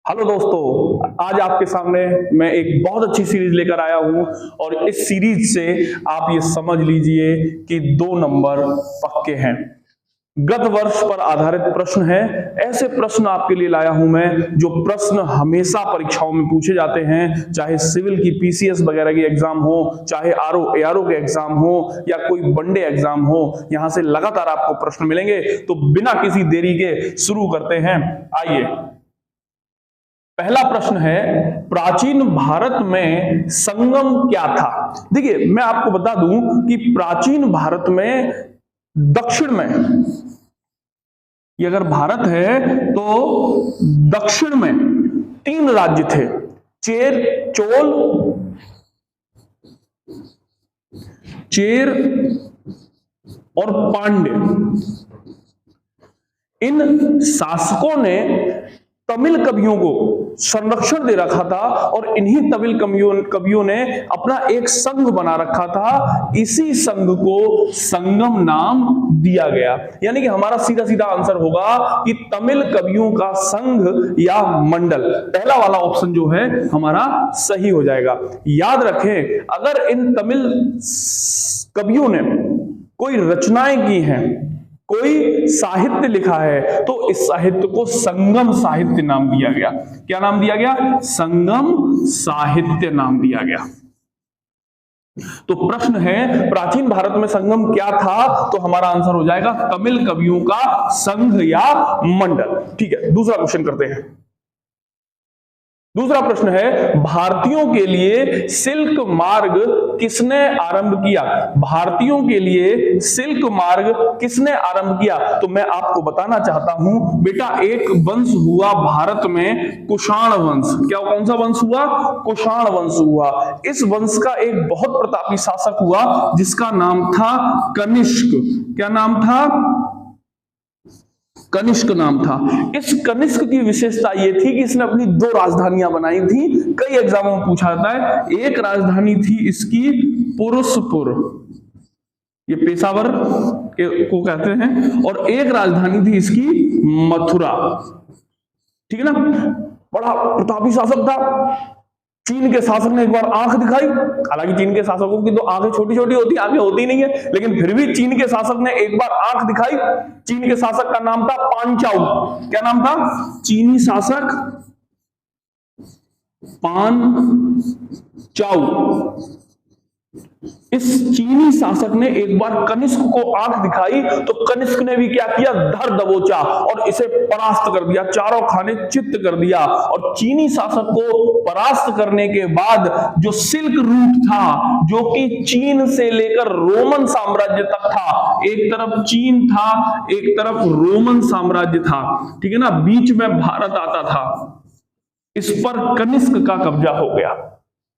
Hello दोस्तों, आज आपके सामने मैं एक बहुत अच्छी सीरीज लेकर आया हूं और इस सीरीज से आप ये समझ लीजिए कि 2 नंबर पक्के हैं। गत वर्ष पर आधारित प्रश्न है। ऐसे प्रश्न आपके लिए लाया हूं मैं जो प्रश्न हमेशा परीक्षाओं में पूछे जाते हैं, चाहे सिविल की पीसीएस वगैरह की एग्जाम हो, चाहे आरओ एआरओ के एग्जाम हो या कोई वनडे एग्जाम हो, यहां से लगातार आपको प्रश्न मिलेंगे। तो बिना किसी देरी के शुरू करते हैं। आइए, पहला प्रश्न है, प्राचीन भारत में संगम क्या था? देखिए, मैं आपको बता दूं कि प्राचीन भारत में दक्षिण में, ये अगर भारत है तो दक्षिण में 3 राज्य थे, चेर और पांड्य। इन शासकों ने तमिल कवियों को संरक्षण दे रखा था और इन्हीं तमिल कवियों ने अपना एक संघ बना रखा था। इसी संघ को संगम नाम दिया गया। यानी कि हमारा सीधा सीधा आंसर होगा कि तमिल कवियों का संघ या मंडल। पहला वाला ऑप्शन जो है हमारा सही हो जाएगा। याद रखें, अगर इन तमिल कवियों ने कोई रचनाएं की हैं, कोई साहित्य लिखा है, तो इस साहित्य को संगम साहित्य नाम दिया गया। क्या नाम दिया गया? संगम साहित्य नाम दिया गया। तो प्रश्न है, प्राचीन भारत में संगम क्या था? तो हमारा आंसर हो जाएगा तमिल कवियों का संघ या मंडल। ठीक है, दूसरा क्वेश्चन करते हैं। दूसरा प्रश्न है, भारतीयों के लिए सिल्क मार्ग किसने आरंभ किया? भारतीयों के लिए सिल्क मार्ग किसने आरंभ किया? तो मैं आपको बताना चाहता हूं बेटा, एक वंश हुआ भारत में, कुषाण वंश। क्या, कौन सा वंश हुआ? कुषाण वंश हुआ। इस वंश का एक बहुत प्रतापी शासक हुआ जिसका नाम था कनिष्क। क्या नाम था? कनिष्क नाम था। इस कनिष्क की विशेषता यह थी कि इसने अपनी 2 राजधानियां बनाई थी। कई एग्जामों में पूछा जाता है। एक राजधानी थी इसकी पुरुषपुर, ये पेशावर को कहते हैं, और एक राजधानी थी इसकी मथुरा। ठीक है ना? बड़ा प्रतापी शासक था। चीन के शासक ने एक बार आंख दिखाई। हालांकि चीन के शासकों की तो आंखें छोटी छोटी होती, आंखें होती नहीं है, लेकिन फिर भी चीन के शासक ने एक बार आंख दिखाई। चीन के शासक का नाम था पांचाऊ। क्या नाम था? चीनी शासक पांचाऊ। इस चीनी शासक ने एक बार कनिष्क को आंख दिखाई, तो कनिष्क ने भी क्या किया? धर दबोचा और इसे परास्त कर दिया, चारों खाने चित्त कर दिया। और चीनी शासक को परास्त करने के बाद जो सिल्क रूट था, जो कि चीन से लेकर रोमन साम्राज्य तक था, एक तरफ चीन था, एक तरफ रोमन साम्राज्य था, ठीक है ना, बीच में भारत आता था, इस पर कनिष्क का कब्जा हो गया।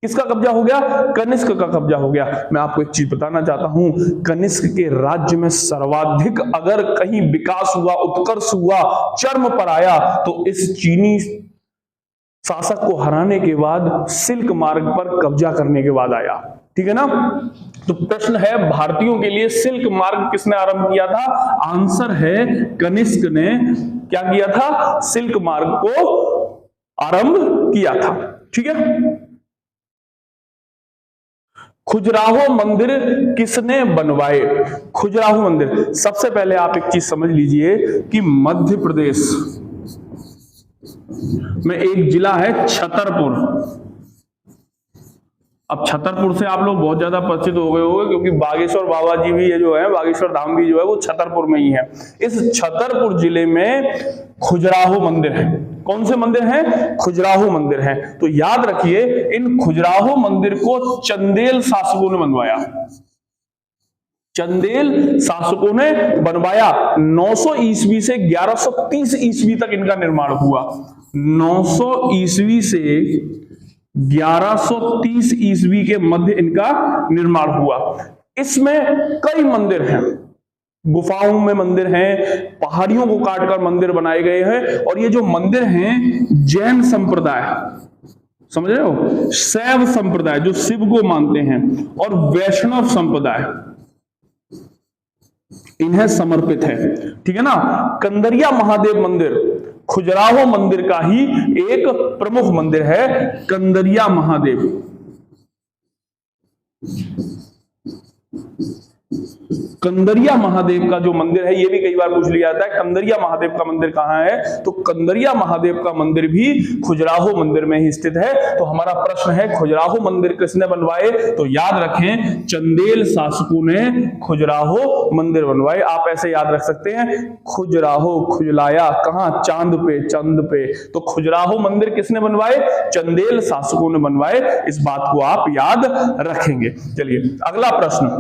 किसका कब्जा हो गया? कनिष्क का कब्जा हो गया। मैं आपको एक चीज बताना चाहता हूं, कनिष्क के राज्य में सर्वाधिक अगर कहीं विकास हुआ, उत्कर्ष हुआ, चरम पर आया, तो इस चीनी शासक को हराने के बाद, सिल्क मार्ग पर कब्जा करने के बाद आया। ठीक है ना? तो प्रश्न है, भारतीयों के लिए सिल्क मार्ग किसने आरंभ किया था? आंसर है कनिष्क ने क्या किया था? सिल्क मार्ग को आरंभ किया था। ठीक है? खजुराहो मंदिर किसने बनवाए? खजुराहो मंदिर, सबसे पहले आप एक चीज समझ लीजिए कि मध्य प्रदेश में एक जिला है छतरपुर। अब छतरपुर से आप लोग बहुत ज्यादा परिचित हो गए होंगे, क्योंकि बागेश्वर बाबा जी भी ये जो है, बागेश्वर धाम भी जो है, वो छतरपुर में ही है। इस छतरपुर जिले में खजुराहो मंदिर है। कौन से मंदिर हैं? खजुराहो मंदिर हैं। तो याद रखिए, इन खजुराहो मंदिर को चंदेल शासकों ने बनवाया। चंदेल शासकों ने बनवाया। 900 ईस्वी से 1130 ईस्वी तक इनका निर्माण हुआ। 900 ईस्वी से 1130 ईस्वी के मध्य इनका निर्माण हुआ। इसमें कई मंदिर हैं, गुफाओं में मंदिर हैं, पहाड़ियों को काटकर मंदिर बनाए गए हैं। और ये जो मंदिर हैं, जैन संप्रदाय, समझ रहे हो, शैव संप्रदाय जो शिव को मानते हैं, और वैष्णव संप्रदाय, इन्हें समर्पित है। ठीक है ना? कंदरिया महादेव मंदिर, खजुराहो मंदिर का ही एक प्रमुख मंदिर है कंदरिया महादेव। कंदरिया महादेव का जो मंदिर है, ये भी कई बार पूछ लिया जाता है कंदरिया महादेव का मंदिर कहां है, तो कंदरिया महादेव का मंदिर भी खजुराहो मंदिर में ही स्थित है। तो हमारा प्रश्न है खजुराहो मंदिर किसने बनवाए, तो याद रखें चंदेल शासकों ने खजुराहो मंदिर बनवाए। आप ऐसे याद रख सकते हैं खजुराहो, खुजलाया कहां, चांद पे, चंद पे। तो खजुराहो मंदिर किसने बनवाए, चंदेल शासकों ने बनवाए। इस बात को आप याद रखेंगे। चलिए अगला प्रश्न,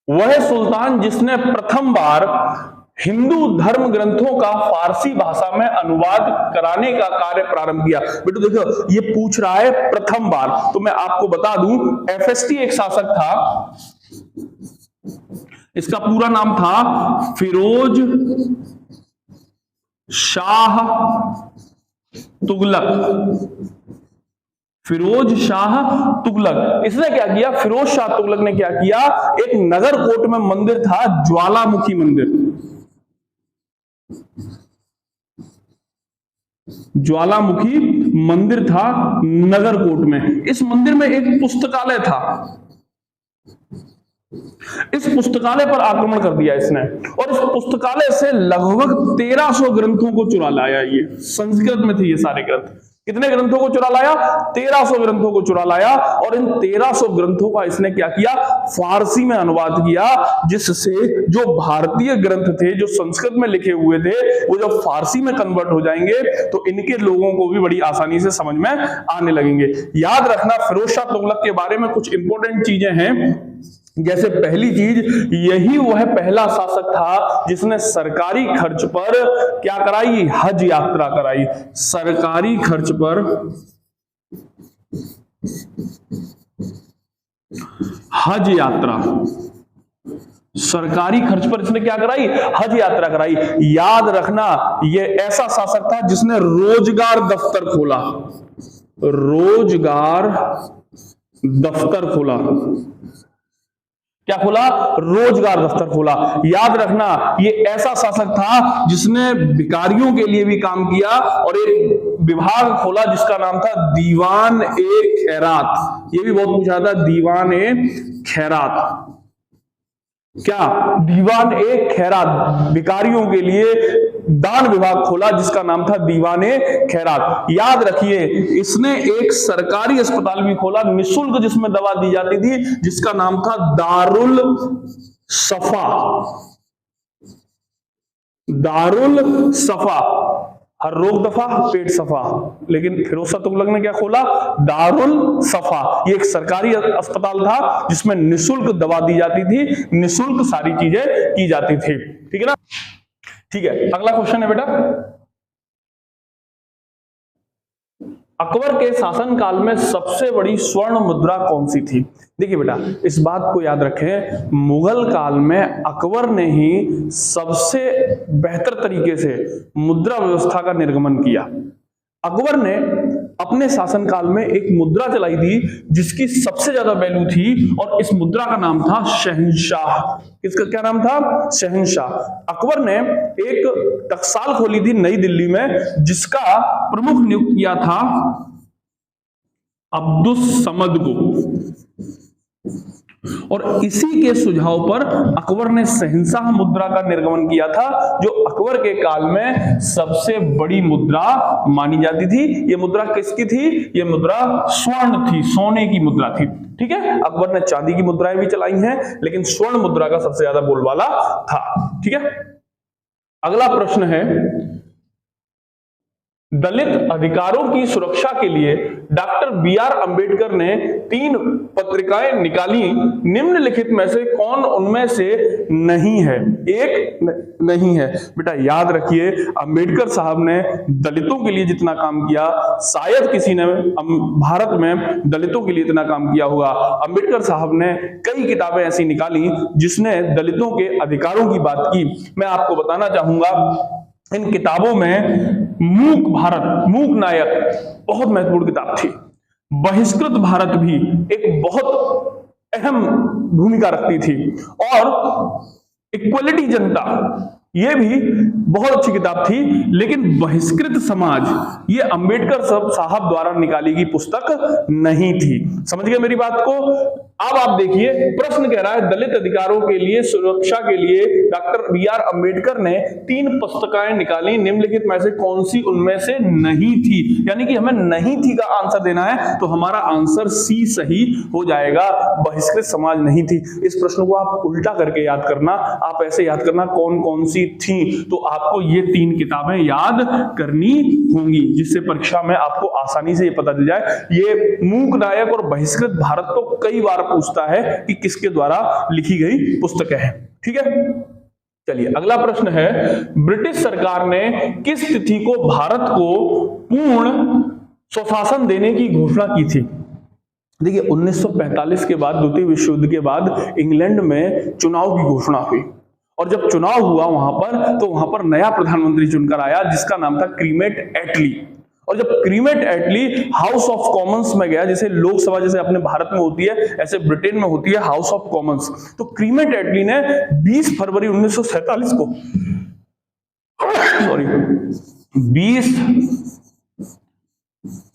वह सुल्तान जिसने प्रथम बार हिंदू धर्म ग्रंथों का फारसी भाषा में अनुवाद कराने का कार्य प्रारंभ किया। बेटो देखो ये पूछ रहा है प्रथम बार, तो मैं आपको बता दूं एफएसटी एक शासक था, इसका पूरा नाम था फिरोज शाह तुगलक। फिरोज शाह तुगलक, इसने क्या किया, फिरोज शाह तुगलक ने क्या किया, एक नगरकोट में मंदिर था ज्वालामुखी मंदिर। ज्वालामुखी मंदिर था नगरकोट में। इस मंदिर में एक पुस्तकालय था, इस पुस्तकालय पर आक्रमण कर दिया इसने और इस पुस्तकालय से लगभग 1300 ग्रंथों को चुरा लाया। ये संस्कृत में थे ये सारे ग्रंथ। कितने ग्रंथों को चुरा लाया, 1300 ग्रंथों को चुरा लाया और इन 1300 ग्रंथों का इसने क्या किया, फारसी में अनुवाद किया, जिससे जो भारतीय ग्रंथ थे जो संस्कृत में लिखे हुए थे वो जब फारसी में कन्वर्ट हो जाएंगे तो इनके लोगों को भी बड़ी आसानी से समझ में आने लगेंगे। याद रखना फिरोज शाह तुगलक के बारे में कुछ इंपॉर्टेंट चीजें हैं, जैसे पहली चीज, यही वह पहला शासक था जिसने सरकारी खर्च पर क्या कराई, हज यात्रा कराई। सरकारी खर्च पर हज यात्रा, सरकारी खर्च पर इसने क्या कराई, हज यात्रा कराई। याद रखना यह ऐसा शासक था जिसने रोजगार दफ्तर खोला, रोजगार दफ्तर खोला। क्या खोला, रोजगार दफ्तर खोला। याद रखना ये ऐसा शासक था जिसने भिखारियों के लिए भी काम किया और एक विभाग खोला जिसका नाम था दीवान ए खैरात। ये भी बहुत पूछा था, दीवान ए खैरात। क्या, दीवान ए खैरात, भिखारियों के लिए दान विभाग खोला जिसका नाम था दीवान ए खैरात। याद रखिए इसने एक सरकारी अस्पताल भी खोला निःशुल्क, जिसमें दवा दी जाती थी, जिसका नाम था दारुल सफा। दारुल सफा, हर रोग दफा पेट सफा। लेकिन फिरोज शाह तुगलक ने क्या खोला, दारुल सफा। ये एक सरकारी अस्पताल था जिसमें निःशुल्क दवा दी जाती थी, निःशुल्क सारी चीजें की जाती थी। ठीक है ना, ठीक है। अगला क्वेश्चन है बेटा, अकबर के शासनकाल में सबसे बड़ी स्वर्ण मुद्रा कौन सी थी। देखिए बेटा इस बात को याद रखें, मुगल काल में अकबर ने ही सबसे बेहतर तरीके से मुद्रा व्यवस्था का निर्गमन किया। अकबर ने अपने शासनकाल में एक मुद्रा चलाई थी जिसकी सबसे ज्यादा वैल्यू थी और इस मुद्रा का नाम था शहंशाह। इसका क्या नाम था, शहंशाह। अकबर ने एक टकसाल खोली थी नई दिल्ली में जिसका प्रमुख नियुक्त किया था अब्दुस समद को, और इसी के सुझाव पर अकबर ने शहंशाह मुद्रा का निर्गमन किया था, जो अकबर के काल में सबसे बड़ी मुद्रा मानी जाती थी। ये मुद्रा किसकी थी, ये मुद्रा स्वर्ण थी, सोने की मुद्रा थी। ठीक है, अकबर ने चांदी की मुद्राएं भी चलाई हैं लेकिन स्वर्ण मुद्रा का सबसे ज्यादा बोलबाला था। ठीक है, अगला प्रश्न है, दलित अधिकारों की सुरक्षा के लिए डॉक्टर बी.आर. अंबेडकर ने 3 पत्रिकाएं निकाली, निम्नलिखित में से कौन उनमें से नहीं है, एक नहीं है। बेटा याद रखिए अंबेडकर साहब ने दलितों के लिए जितना काम किया शायद किसी ने भारत में दलितों के लिए इतना काम किया होगा। अंबेडकर साहब ने कई किताबें ऐसी निकाली जिसने दलितों के अधिकारों की बात की। मैं आपको बताना चाहूंगा इन किताबों में मूक भारत, मूक नायक बहुत महत्वपूर्ण किताब थी। बहिष्कृत भारत भी एक बहुत अहम भूमिका रखती थी, और इक्वलिटी जनता ये भी बहुत अच्छी किताब थी। लेकिन बहिष्कृत समाज ये अंबेडकर साहब द्वारा निकाली गई पुस्तक नहीं थी। समझ गए मेरी बात को? अब आप देखिए प्रश्न कह रहा है दलित अधिकारों के लिए सुरक्षा के लिए डॉक्टर बी.आर. अंबेडकर ने 3 पुस्तकें निकाली, निम्नलिखित में से कौन सी उनमें से नहीं थी? यानी कि हमें नहीं थी का आंसर देना है, तो हमारा आंसर सी सही हो जाएगा, बहिष्कृत समाज नहीं थी। इस प्रश्न को आप उल्टा करके याद करना, आप ऐसे याद करना कौन कौन सी थी, तो आपको ये 3 किताबें याद करनी होंगी, जिससे परीक्षा में आपको आसानी से ये पता चल जाए। ये मूक नायक और बहिष्कृत भारत तो कई बार पूछता है कि किसके द्वारा लिखी गई पुस्तकें हैं। ठीक है, चलिए अगला प्रश्न है, ब्रिटिश सरकार ने किस तिथि को भारत को पूर्ण स्वशासन देने की घोषणा की थी? देखिए 1945 के बाद, द्वितीय विश्व युद्ध के बाद इंग्लैंड में चुनाव की घोषणा हुई, और जब चुनाव हुआ वहां पर, तो वहां पर नया प्रधानमंत्री चुनकर आया जिसका नाम था क्रीमेट एटली। और जब Clement Attlee House of Commons में गया, जैसे लोकसभा जैसे अपने भारत में होती है ऐसे ब्रिटेन में होती है हाउस ऑफ कॉमन्स, तो क्रीमेट एटली ने 20 फरवरी 1947 को 20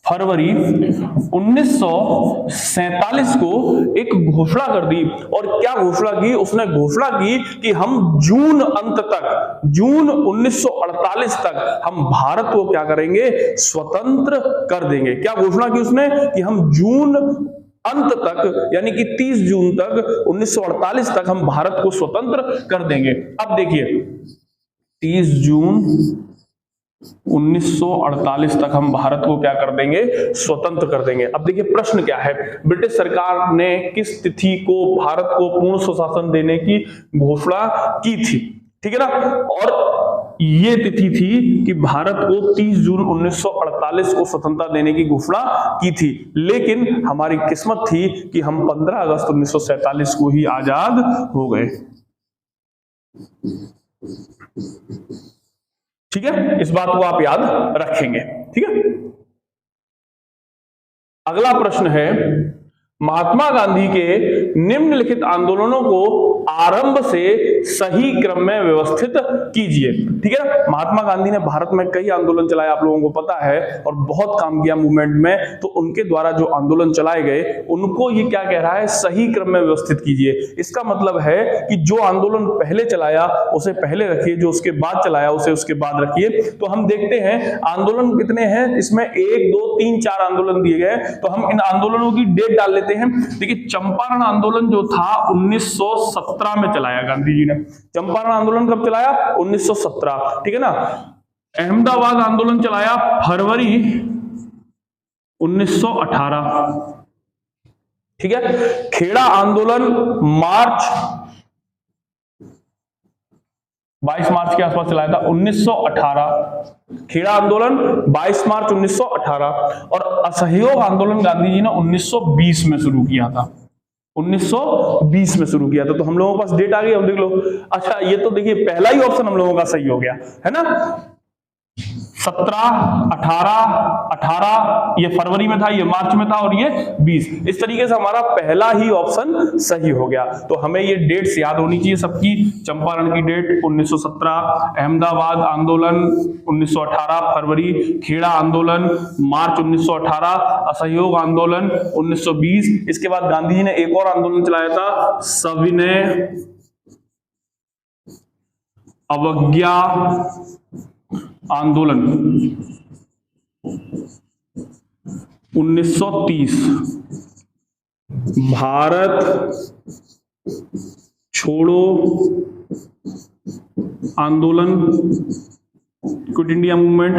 फरवरी 1947 को एक घोषणा कर दी। और क्या घोषणा की? उसने घोषणा की कि हम जून अंत तक, जून 1948 तक हम भारत को क्या करेंगे? स्वतंत्र कर देंगे। क्या घोषणा की उसने? कि हम जून अंत तक, यानी कि 30 जून तक 1948 तक हम भारत को स्वतंत्र कर देंगे। अब देखिए 30 जून 1948 तक हम भारत को क्या कर देंगे? स्वतंत्र कर देंगे। अब देखिए प्रश्न क्या है, ब्रिटिश सरकार ने किस तिथि को भारत को पूर्ण स्वशासन देने की घोषणा की थी? ठीक है ना, और ये तिथि थी कि भारत को 30 जून 1948 को स्वतंत्रता देने की घोषणा की थी। लेकिन हमारी किस्मत थी कि हम 15 अगस्त 1947 को ही आजाद हो गए। ठीक है, इस बात को आप याद रखेंगे। ठीक है, अगला प्रश्न है, महात्मा गांधी के निम्नलिखित आंदोलनों को आरंभ से सही क्रम में व्यवस्थित कीजिए। ठीक है, महात्मा गांधी ने भारत में कई आंदोलन चलाए, आप लोगों को पता है, और बहुत काम किया मूवमेंट में। तो उनके द्वारा जो आंदोलन चलाए गए उनको ये क्या कह रहा है? सही क्रम में व्यवस्थित कीजिए। इसका मतलब है कि जो आंदोलन पहले चलाया उसे पहले रखिए, जो उसके बाद चलाया उसे उसके बाद रखिए। तो हम देखते हैं आंदोलन कितने हैं इसमें, 1 2 3 4 आंदोलन दिए गए। तो हम इन आंदोलनों की डेट डाल लेते हैं। देखिए चंपारण आंदोलन जो था 1917 में चलाया गांधी जी ने। चंपारण आंदोलन कब चलाया? 1917। ठीक है ना। अहमदाबाद आंदोलन चलाया फरवरी 1918। ठीक है। खेड़ा आंदोलन मार्च 22 मार्च के आसपास चलाया था, 1918। खेड़ा आंदोलन 22 मार्च 1918। और असहयोग आंदोलन गांधी जी ने 1920 में शुरू किया था। 1920 में शुरू किया था। तो हम लोगों के पास डेट आ गई, हम देख लो। अच्छा, ये तो देखिए पहला ही ऑप्शन हम लोगों का सही हो गया है ना। 17, 18 ये फरवरी में था, ये मार्च में था, और ये 20। इस तरीके से हमारा पहला ही ऑप्शन सही हो गया। तो हमें ये डेट्स याद होनी चाहिए सबकी। चंपारण की डेट 1917, अहमदाबाद आंदोलन 1918 फरवरी, खेड़ा आंदोलन मार्च 1918, असहयोग आंदोलन 1920। इसके बाद गांधी जी ने एक और आंदोलन चलाया था, सविनय अवज्ञा आंदोलन 1930। भारत छोड़ो आंदोलन, क्विट इंडिया मूवमेंट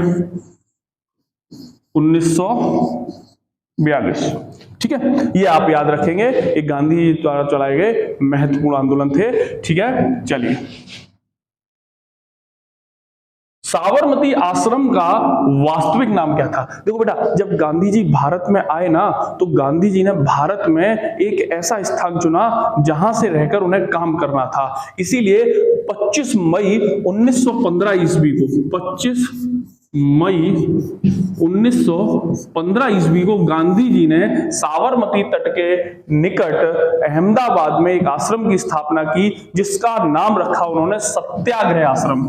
1942। ठीक है, ये आप याद रखेंगे, ये गांधी जी द्वारा चलाए गए महत्वपूर्ण आंदोलन थे। ठीक है, चलिए। साबरमती आश्रम का वास्तविक नाम क्या था? देखो बेटा, जब गांधी जी भारत में आए ना, तो गांधी जी ने भारत में एक ऐसा स्थान चुना जहां से रहकर उन्हें काम करना था। इसीलिए 25 मई 1915 ईस्वी को 25 मई 1915 ईस्वी को गांधी जी ने साबरमती तट के निकट अहमदाबाद में एक आश्रम की स्थापना की, जिसका नाम रखा उन्होंने सत्याग्रह आश्रम।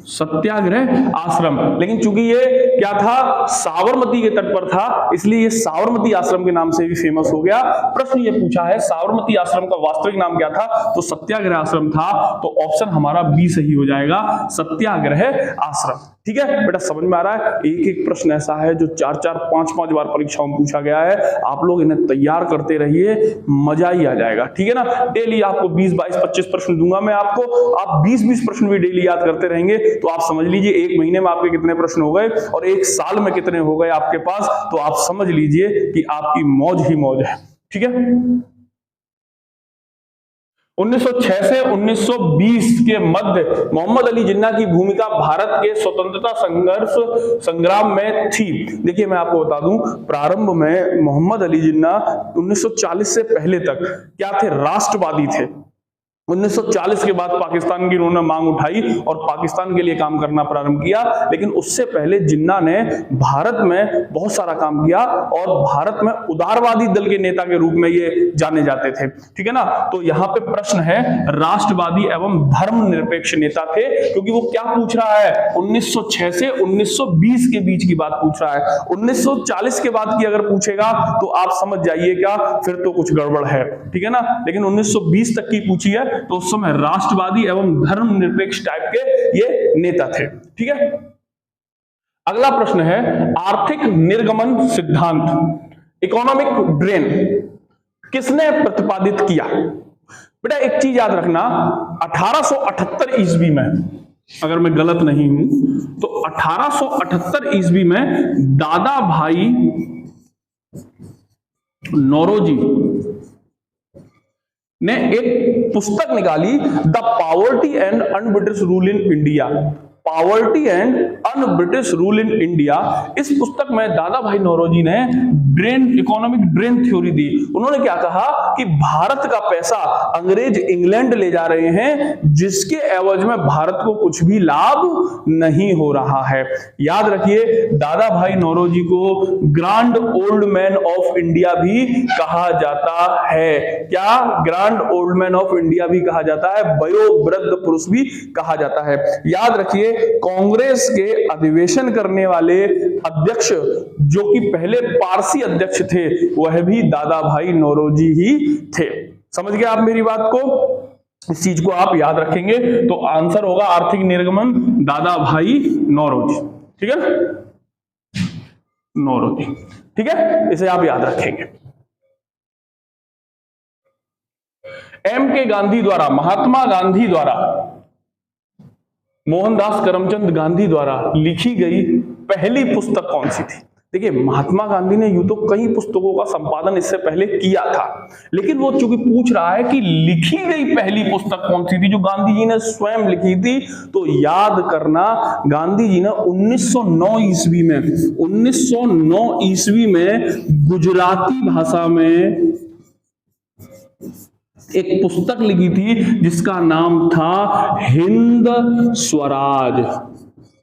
सत्याग्रह आश्रम। लेकिन चूंकि ये क्या था, साबरमती के तट पर था, इसलिए ये साबरमती आश्रम के नाम से भी फेमस हो गया। प्रश्न ये पूछा है साबरमती आश्रम का वास्तविक नाम क्या था, तो सत्याग्रह आश्रम था। तो ऑप्शन हमारा बी सही हो जाएगा, सत्याग्रह आश्रम। ठीक है बेटा, समझ में आ रहा है। एक एक प्रश्न ऐसा है जो 4-4, 5-5 बार परीक्षाओं में पूछा गया है। आप लोग इन्हें तैयार करते रहिए, मजा ही आ जाएगा। ठीक है ना। डेली आपको 20, 22, 25 प्रश्न दूंगा मैं आपको, आप 20-20 प्रश्न भी डेली याद करते रहेंगे तो आप समझ लीजिए एक महीने में आपके कितने प्रश्न हो गए और एक साल में कितने हो गए आपके पास। तो आप समझ लीजिए कि आपकी मौज ही मौज है। ठीक है। 1906 से 1920 के मध्य मोहम्मद अली जिन्ना की भूमिका भारत के स्वतंत्रता संग्राम में थी। देखिए मैं आपको बता दूं, प्रारंभ में मोहम्मद अली जिन्ना 1940 से पहले तक क्या थे, राष्ट्रवादी थे। 1940 के बाद पाकिस्तान की उन्होंने मांग उठाई और पाकिस्तान के लिए काम करना प्रारंभ किया। लेकिन उससे पहले जिन्ना ने भारत में बहुत सारा काम किया और भारत में उदारवादी दल के नेता के रूप में ये जाने जाते थे। ठीक है ना। तो यहाँ पे प्रश्न है, राष्ट्रवादी एवं धर्मनिरपेक्ष नेता थे, क्योंकि वो क्या पूछ रहा है, 1906 से 1920 के बीच की बात पूछ रहा है। 1940 के बाद की अगर पूछेगा तो आप समझ जाइएगा फिर तो कुछ गड़बड़ है। ठीक है ना। लेकिन 1920 तक की पूछी है तो उस समय राष्ट्रवादी एवं धर्मनिरपेक्ष टाइप के ये नेता थे। ठीक है। अगला प्रश्न है, आर्थिक निर्गमन सिद्धांत, इकोनॉमिक ड्रेन, किसने प्रतिपादित किया। बेटा एक चीज याद रखना, 1878 ईस्वी में, अगर मैं गलत नहीं हूं तो 1878 ईस्वी में दादा भाई नौरोजी ने एक पुस्तक निकाली, the poverty and un-British rule in India. Poverty and un-British rule in India. इस पुस्तक में दादा भाई नौरोजी ने इकोनॉमिक ड्रेन थ्योरी दी। उन्होंने क्या कहा कि भारत का पैसा अंग्रेज इंग्लैंड ले जा रहे हैं, जिसके एवज में भारत को कुछ भी लाभ नहीं हो रहा है। याद रखिए, दादा भाई नौरोजी को grand old man of India भी कहा जाता है। क्या, grand old man of India भी कहा जाता है, वयोवृद्ध पुरुष भी कहा जाता है। याद रखिए, कांग्रेस के अधिवेशन करने वाले अध्यक्ष जो कि पहले पारसी अध्यक्ष थे, वह भी दादा भाई नौरोजी ही थे। समझ गए आप मेरी बात को। इस चीज को आप याद रखेंगे तो आंसर होगा आर्थिक निर्गमन, दादा भाई नौरोजी। ठीक है, नौरोजी। ठीक है, इसे आप याद रखेंगे। एम के गांधी द्वारा, महात्मा गांधी द्वारा, मोहनदास करमचंद गांधी द्वारा लिखी गई पहली पुस्तक कौन सी थी। देखिए, महात्मा गांधी ने यूं तो कई पुस्तकों का संपादन इससे पहले किया था, लेकिन वो चूंकि पूछ रहा है कि लिखी गई पहली पुस्तक कौन सी थी जो गांधी जी ने स्वयं लिखी थी, तो याद करना, गांधी जी ने 1909 ईस्वी में गुजराती भाषा में एक पुस्तक लिखी थी जिसका नाम था हिंद स्वराज।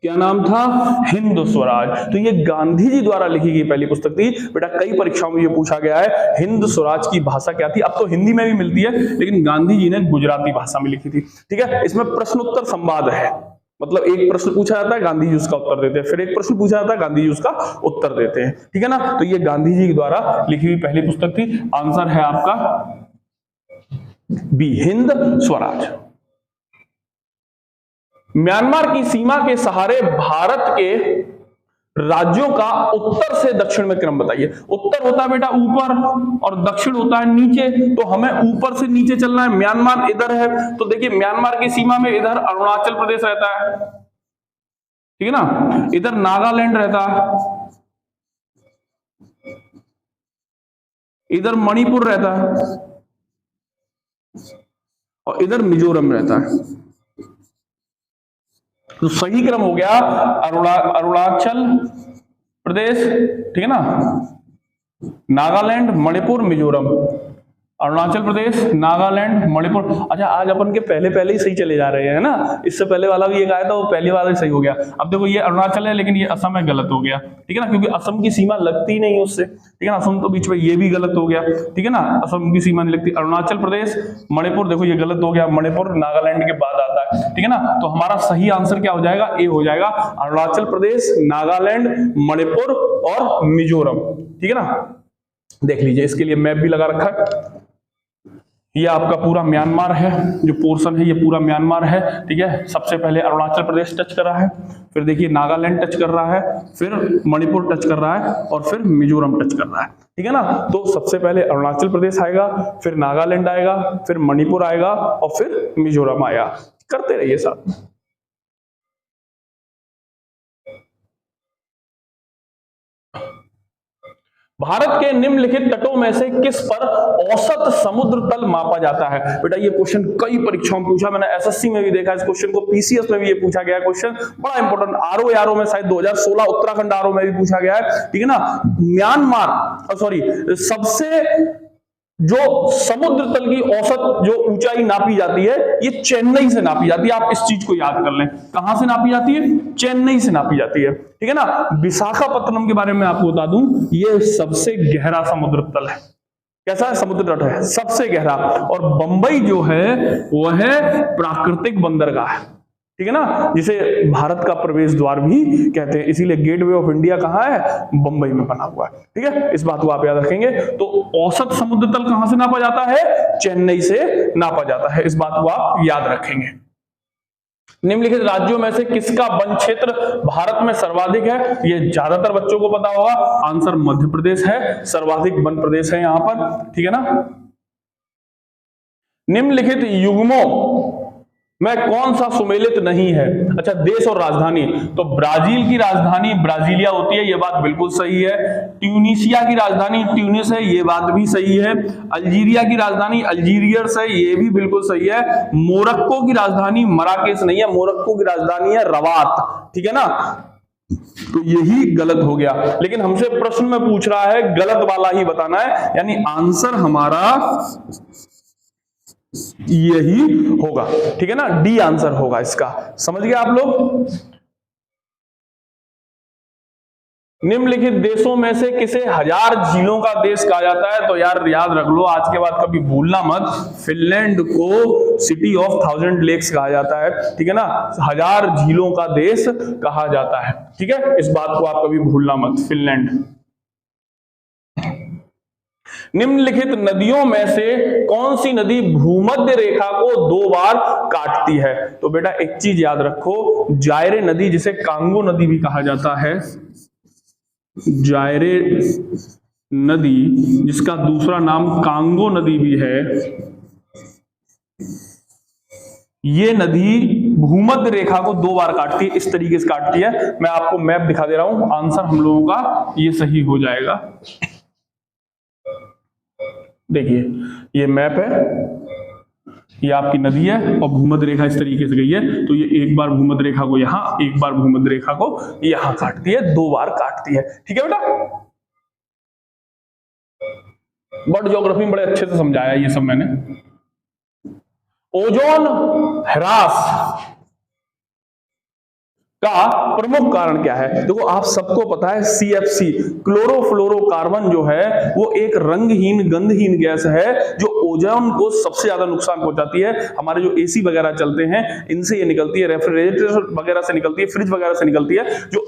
क्या नाम था, हिंद स्वराज। तो ये गांधी जी द्वारा लिखी गई पहली पुस्तक थी। बेटा कई परीक्षाओं में ये पूछा गया है, हिंद स्वराज की भाषा क्या थी। अब तो हिंदी में भी मिलती है, लेकिन गांधी जी ने गुजराती भाषा में लिखी थी। ठीक है, इसमें प्रश्नोत्तर संवाद है, मतलब एक प्रश्न पूछा जाता है, गांधी जी उसका उत्तर देते हैं, फिर एक प्रश्न पूछा जाता है, गांधी जी उसका उत्तर देते हैं। ठीक है ना। तो ये गांधी जी द्वारा लिखी हुई पहली पुस्तक थी। आंसर है आपका बी, हिंद स्वराज। म्यांमार की सीमा के सहारे भारत के राज्यों का उत्तर से दक्षिण में क्रम बताइए। उत्तर होता है बेटा ऊपर और दक्षिण होता है नीचे, तो हमें ऊपर से नीचे चलना है। म्यांमार इधर है, तो देखिए म्यांमार की सीमा में इधर अरुणाचल प्रदेश रहता है, ठीक है ना, इधर नागालैंड रहता है, इधर मणिपुर रहता है और इधर मिजोरम रहता है। तो सही क्रम हो गया अरुणाचल प्रदेश, ठीक है ना, नागालैंड, मणिपुर, मिजोरम। अरुणाचल प्रदेश, नागालैंड, मणिपुर। अच्छा, आज अपन के पहले ही सही चले जा रहे हैं ना, इससे पहले वाला भी एक आया था, वो पहले वाला ही सही हो गया। अब देखो ये अरुणाचल है लेकिन ये असम है, गलत हो गया, ठीक है ना, क्योंकि असम की सीमा लगती नहीं उससे, ठीक है ना, असम तो बीच में, ये भी गलत हो गया, ठीक है ना, असम की सीमा नहीं लगती। अरुणाचल प्रदेश, मणिपुर, देखो ये गलत हो गया, मणिपुर नागालैंड के बाद आता है, ठीक है ना। तो हमारा सही आंसर क्या हो जाएगा, ए हो जाएगा, अरुणाचल प्रदेश, नागालैंड, मणिपुर और मिजोरम, ठीक है ना। देख लीजिए, इसके लिए मैप भी लगा रखा है। ये आपका पूरा म्यांमार है, जो पोर्शन है ये पूरा म्यांमार है, ठीक है। सबसे पहले अरुणाचल प्रदेश टच कर रहा है, फिर देखिए नागालैंड टच कर रहा है, फिर मणिपुर टच कर रहा है और फिर मिजोरम टच कर रहा है, ठीक है ना। तो सबसे पहले अरुणाचल प्रदेश आएगा, फिर नागालैंड आएगा, फिर मणिपुर आएगा और फिर मिजोरम आएगा। करते रहिए साथ में। भारत के निम्नलिखित तटों में से किस पर औसत समुद्र तल मापा जाता है? बेटा ये क्वेश्चन कई परीक्षाओं में पूछा, मैंने एसएससी में भी देखा इस क्वेश्चन को, पीसीएस में भी ये पूछा गया क्वेश्चन, बड़ा इंपॉर्टेंट। आरओ में शायद 2016 उत्तराखंड आरओ में भी पूछा गया है, ठीक है ना। म्यांमार सॉरी सबसे जो समुद्र तल की औसत जो ऊंचाई नापी जाती है ये चेन्नई से नापी जाती है। आप इस चीज को याद कर लें, कहां से नापी जाती है? चेन्नई से नापी जाती है, ठीक है ना। विशाखापत्तनम के बारे में आपको बता दूं, ये सबसे गहरा समुद्र तल है। कैसा है? समुद्र तट है सबसे गहरा। और बंबई जो है वह है प्राकृतिक बंदरगाह है, ठीक है ना, जिसे भारत का प्रवेश द्वार भी कहते हैं, इसीलिए गेटवे ऑफ इंडिया कहाँ है? बंबई में बना हुआ है, ठीक है। इस बात को आप याद रखेंगे। तो औसत समुद्र तल कहां से नापा जाता है? चेन्नई से नापा जाता है, इस बात को आप याद रखेंगे। निम्नलिखित राज्यों में से किसका वन क्षेत्र भारत में सर्वाधिक है? ये ज्यादातर बच्चों को पता होगा, आंसर मध्य प्रदेश है, सर्वाधिक वन प्रदेश है यहां पर, ठीक है ना। निम्नलिखित युग्मों में कौन सा सुमेलित नहीं है? अच्छा, देश और राजधानी, तो ब्राजील की राजधानी ब्राजीलिया होती है, ये बात बिल्कुल सही है। ट्यूनीशिया की राजधानी ट्यूनिस है, ये बात भी सही है। अल्जीरिया की राजधानी अल्जीरियर्स है, ये भी बिल्कुल सही है। मोरक्को की राजधानी मराकेश नहीं है, मोरक्को की राजधानी है रवात, ठीक है ना। तो यही गलत हो गया, लेकिन हमसे प्रश्न में पूछ रहा है गलत वाला ही बताना है, यानी आंसर हमारा यही होगा, ठीक है ना, डी आंसर होगा इसका। समझ गए आप लोग? निम्नलिखित देशों में से किसे 1000 झीलों का देश कहा जाता है? तो यार याद रख लो, आज के बाद कभी भूलना मत, फिनलैंड को सिटी ऑफ 1000 लेक्स कहा जाता है, ठीक है ना, 1000 झीलों का देश कहा जाता है, ठीक है। इस बात को आप कभी भूलना मत, फिनलैंड। निम्नलिखित नदियों में से कौन सी नदी भूमध्य रेखा को 2 बार काटती है? तो बेटा एक चीज याद रखो, जायरे नदी जिसे कांगो नदी भी कहा जाता है, जायरे नदी जिसका दूसरा नाम कांगो नदी भी है, ये नदी भूमध्य रेखा को 2 बार काटती है, इस तरीके से काटती है। मैं आपको मैप दिखा दे रहा हूं, आंसर हम लोगों का ये सही हो जाएगा। देखिए ये मैप है, ये आपकी नदी है और भूमध्य रेखा इस तरीके से गई है, तो ये एक बार भूमध्य रेखा को यहां, एक बार भूमध्य रेखा को यहां काटती है, 2 बार काटती है, ठीक है बेटा। बर्ड ज्योग्राफी में बड़े अच्छे से समझाया ये सब मैंने। ओजोन ह्रास का प्रमुख कारण क्या है? देखो आप सबको पता है CFC क्लोरोफ्लोरोकार्बन जो है वो एक रंगहीन गंधहीन गैस है जो ओजोन को सबसे ज्यादा नुकसान पहुंचाती है। हमारे जो AC वगैरह चलते हैं इनसे ये निकलती है, रेफ्रिजरेटर वगैरह से निकलती है, फ्रिज वगैरह से निकलती है, जो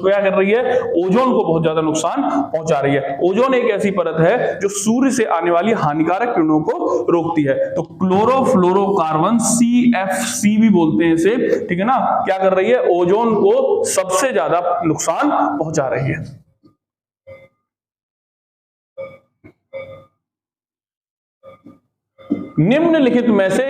क्या कर रही है? ओजोन को बहुत ज्यादा नुकसान पहुंचा रही है। ओजोन एक ऐसी परत है जो सूर्य से आने वाली हानिकारक किरणों को रोकती है। तो क्लोरोफ्लोरोकार्बन CFC भी बोलते हैं इसे, ठीक है ना, क्या कर रही है? ओजोन को सबसे ज्यादा नुकसान पहुंचा रही है। निम्नलिखित में से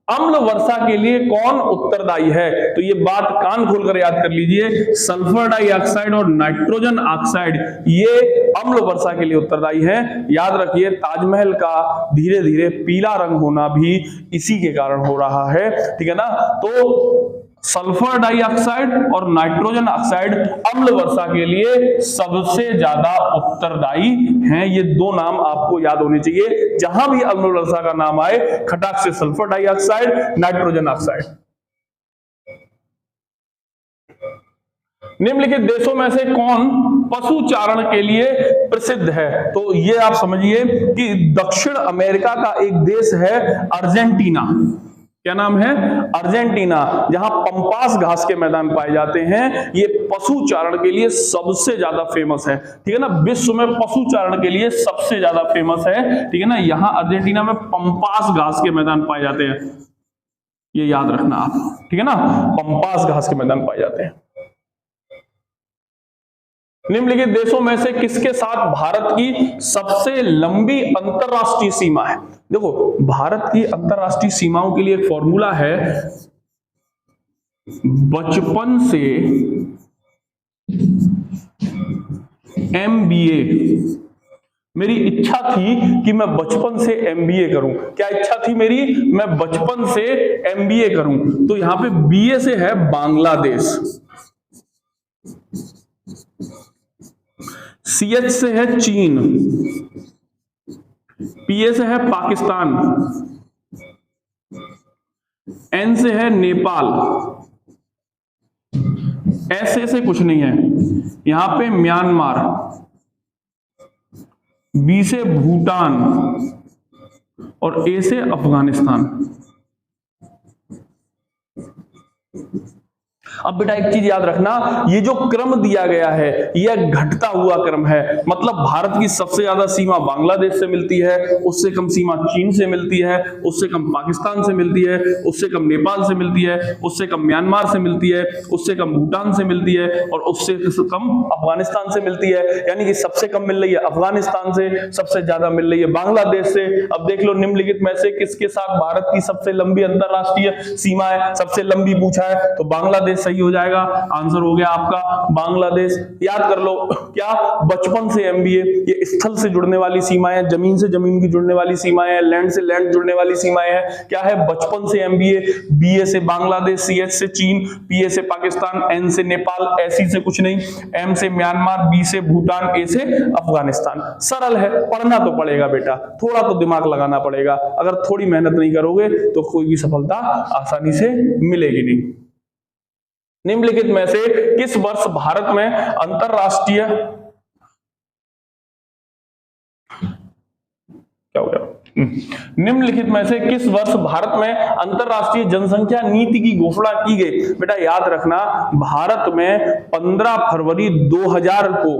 अम्ल वर्षा के लिए कौन उत्तरदायी है? तो ये बात कान खोलकर याद कर लीजिए, सल्फर डाइऑक्साइड और नाइट्रोजन ऑक्साइड ये अम्ल वर्षा के लिए उत्तरदायी है। याद रखिए ताजमहल का धीरे धीरे पीला रंग होना भी इसी के कारण हो रहा है, ठीक है ना। तो सल्फर डाइऑक्साइड और नाइट्रोजन ऑक्साइड अम्ल वर्षा के लिए सबसे ज्यादा उत्तरदायी हैं। ये दो नाम आपको याद होने चाहिए, जहां भी अम्ल वर्षा का नाम आए खटाक से सल्फर डाइऑक्साइड, नाइट्रोजन ऑक्साइड। निम्नलिखित देशों में से कौन पशु चारण के लिए प्रसिद्ध है? तो ये आप समझिए कि दक्षिण अमेरिका का एक देश है अर्जेंटीना। क्या नाम है? अर्जेंटीना, जहां पंपास घास के मैदान पाए जाते हैं। ये पशु चारण के लिए सबसे ज्यादा फेमस है, ठीक है ना। विश्व में पशु चारण के लिए सबसे ज्यादा फेमस है, ठीक है ना। यहां अर्जेंटीना में पंपास घास के मैदान पाए जाते हैं, ये याद रखना आप, ठीक है ना। पंपास घास के मैदान पाए जाते हैं। निम्नलिखित देशों में से किसके साथ भारत की सबसे लंबी अंतरराष्ट्रीय सीमा है? देखो, भारत की अंतरराष्ट्रीय सीमाओं के लिए एक फॉर्मूला है, बचपन से MBA। मेरी इच्छा थी कि मैं बचपन से MBA करूं। क्या इच्छा थी मेरी? मैं बचपन से MBA करूं। तो यहां पे BA से है बांग्लादेश, CH से है चीन, PA से है पाकिस्तान, N से है नेपाल, SA से कुछ नहीं है, यहां पे म्यांमार, B से भूटान और A से अफगानिस्तान। अब बेटा एक चीज याद रखना, ये जो क्रम दिया गया है यह घटता हुआ क्रम है। मतलब भारत की सबसे ज्यादा सीमा बांग्लादेश से मिलती है, उससे कम सीमा चीन से मिलती है, उससे कम पाकिस्तान से मिलती है, उससे कम नेपाल से मिलती है, उससे कम म्यांमार से मिलती है, उससे कम भूटान से मिलती है और उससे कम अफगानिस्तान से मिलती है। यानी कि सबसे कम मिल रही है अफगानिस्तान से, सबसे ज्यादा मिल रही है बांग्लादेश से। अब देख लो निम्नलिखित में से किसके साथ भारत की सबसे लंबी अंतरराष्ट्रीय सीमा है? सबसे लंबी पूछा है तो बांग्लादेश सही हो जाएगा। आंसर हो गया आपका बांग्लादेश। याद कर लो, क्या? बचपन से MBA। ये स्थल से जुड़ने वाली सीमाएं, जमीन से जमीन की जुड़ने वाली सीमाएं, लैंड से लैंड जुड़ने वाली सीमाएं हैं। क्या है? बचपन से MBA। BA से बांग्लादेश, CH से चीन, PA से पाकिस्तान, N से नेपाल, SE से कुछ नहीं, M से म्यांमार, B से भूटान, A से अफगानिस्तान। सरल है, पढ़ना तो पड़ेगा बेटा, थोड़ा तो दिमाग लगाना पड़ेगा। अगर थोड़ी मेहनत नहीं करोगे तो कोई भी सफलता आसानी से मिलेगी नहीं। निम्नलिखित में से किस वर्ष भारत में अंतरराष्ट्रीय क्या हो गया? निम्नलिखित में से किस वर्ष भारत में अंतरराष्ट्रीय जनसंख्या नीति की घोषणा की गई? बेटा याद रखना, भारत में 15 फरवरी 2000 को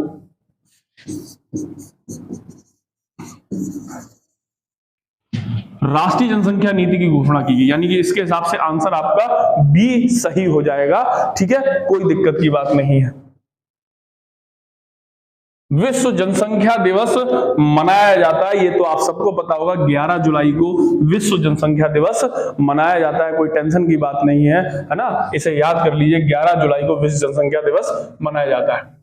राष्ट्रीय जनसंख्या नीति की घोषणा की गई। यानी कि इसके हिसाब से आंसर आपका B सही हो जाएगा, ठीक है, कोई दिक्कत की बात नहीं है। विश्व जनसंख्या दिवस मनाया जाता है, ये तो आप सबको पता होगा, 11 जुलाई को विश्व जनसंख्या दिवस मनाया जाता है। कोई टेंशन की बात नहीं है, है ना। इसे याद कर लीजिए, 11 जुलाई को विश्व जनसंख्या दिवस मनाया जाता है।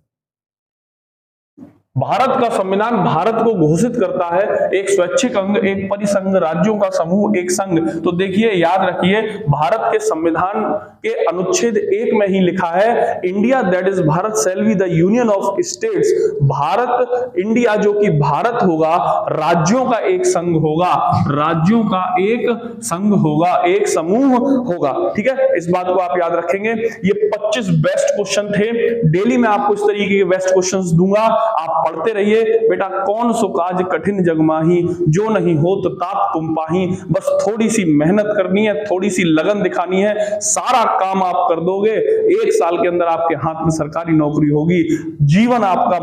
भारत का संविधान भारत को घोषित करता है एक स्वैच्छिक अंग, एक परिसंघ, राज्यों का समूह, एक संघ। तो देखिए, याद रखिए, भारत के संविधान के अनुच्छेद 1 में ही लिखा है, India that is Bharat shall be the union of states. Bharat, India जो कि भारत होगा, राज्यों का एक संघ होगा, राज्यों का एक संघ होगा, एक समूह होगा, ठीक है। इस बात को आप याद रखेंगे। ये 25 बेस्ट क्वेश्चन थे। डेली मैं आपको इस तरीके के बेस्ट क्वेश्चंस दूंगा, आप पढ़ते रहिए बेटा। कौन सो काज कठिन जग माही, जो नहीं हो तो ताप तुम पाही। बस थोड़ी सी मेहनत करनी है, थोड़ी सी लगन दिखानी है, सारा काम आप कर दोगे। 1 साल के अंदर आपके हाथ में सरकारी नौकरी होगी, जीवन आपका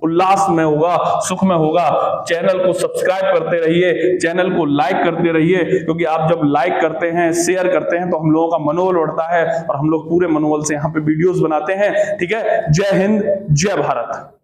उल्लास में होगा, सुख में होगा। चैनल को सब्सक्राइब करते रहिए, चैनल को लाइक करते रहिए, क्योंकि आप जब लाइक करते हैं, शेयर करते हैं, तो हम लोगों का मनोबल बढ़ता है और हम लोग पूरे मनोबल से यहाँ पे वीडियोस बनाते हैं, ठीक है। जय हिंद, जय भारत।